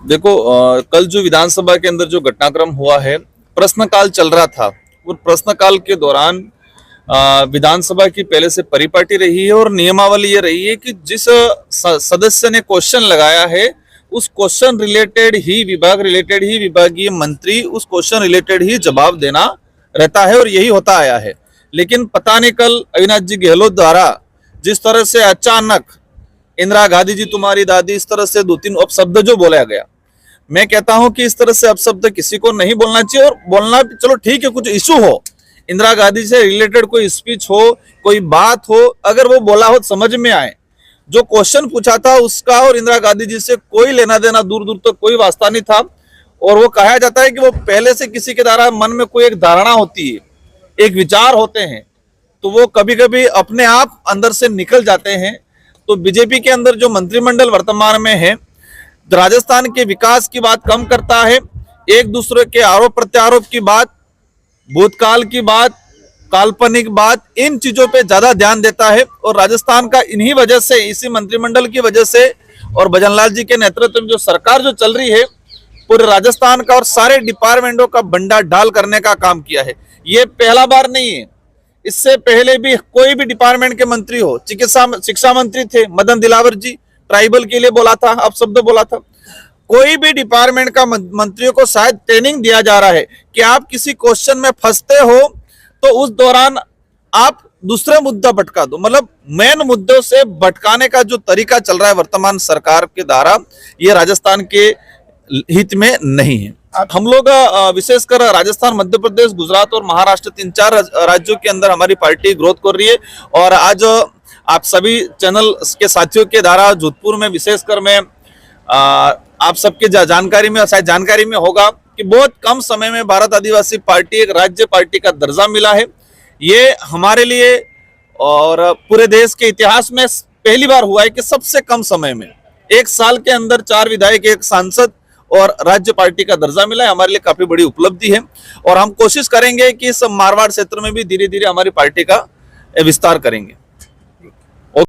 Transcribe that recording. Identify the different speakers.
Speaker 1: देखो, कल जो विधानसभा के अंदर जो घटनाक्रम हुआ है, प्रश्नकाल चल रहा था और प्रश्नकाल के दौरान विधानसभा की पहले से परिपाटी रही है और नियमावली ये रही है कि जिस सदस्य ने क्वेश्चन लगाया है उस क्वेश्चन रिलेटेड ही विभागीय मंत्री उस क्वेश्चन रिलेटेड ही जवाब देना रहता है और यही होता आया है। लेकिन पता नहीं कल अविनाश जी गहलोत द्वारा जिस तरह से अचानक इंदिरा गांधी जी तुम्हारी दादी, इस तरह से 2-3 अपशब्द जो बोला गया, मैं कहता हूं कि इस तरह से अपशब्द किसी को नहीं बोलना चाहिए। और बोलना चलो ठीक है, कुछ इशू हो, इंदिरा गांधी से रिलेटेड कोई स्पीच हो, कोई बात हो, अगर वो बोला हो समझ में आए। जो क्वेश्चन पूछा था उसका और इंदिरा गांधी जी से कोई लेना देना दूर दूर तक कोई वास्ता नहीं था। और वो कहा जाता है कि वो पहले से किसी के द्वारा मन में कोई एक धारणा होती है, एक विचार होते हैं, तो वो कभी कभी अपने आप अंदर से निकल जाते हैं। तो बीजेपी के अंदर जो मंत्रिमंडल वर्तमान में है, राजस्थान के विकास की बात कम करता है, एक दूसरे के आरोप प्रत्यारोप की बात, भूतकाल की बात, काल्पनिक बात, इन चीजों पे ज्यादा ध्यान देता है। और राजस्थान का इन्हीं वजह से, इसी मंत्रिमंडल की वजह से और भजनलाल जी के नेतृत्व में जो सरकार जो चल रही है, पूरे राजस्थान का और सारे डिपार्टमेंटों का बंडा ढाल करने का काम किया है। ये पहला बार नहीं है, इससे पहले भी कोई भी डिपार्टमेंट के मंत्री हो, शिक्षा मंत्री थे मदन दिलावर जी, ट्राइबल के लिए बोला था, अपशब्द बोला था। कोई भी डिपार्टमेंट का मंत्रियों को शायद ट्रेनिंग दिया जा रहा है कि आप किसी क्वेश्चन में फंसते हो तो उस दौरान आप दूसरे मुद्दा भटका दो। मतलब मेन मुद्दों से भटकाने का जो तरीका चल रहा है वर्तमान सरकार के द्वारा, ये राजस्थान के हित में नहीं है। हम लोग विशेषकर राजस्थान, मध्य प्रदेश, गुजरात और महाराष्ट्र, 3-4 राज्यों के अंदर हमारी पार्टी ग्रोथ कर रही है। और आज आप सभी चैनल के साथियों के द्वारा जोधपुर में विशेषकर मैं आप सबके जानकारी में, शायद जानकारी में होगा कि बहुत कम समय में भारत आदिवासी पार्टी एक राज्य पार्टी का दर्जा मिला है। ये हमारे लिए और पूरे देश के इतिहास में पहली बार हुआ है कि सबसे कम समय में 1 साल के अंदर 4 विधायक, 1 सांसद और राज्य पार्टी का दर्जा मिला है। हमारे लिए काफी बड़ी उपलब्धि है और हम कोशिश करेंगे कि इस मारवाड़ क्षेत्र में भी धीरे धीरे हमारी पार्टी का विस्तार करेंगे।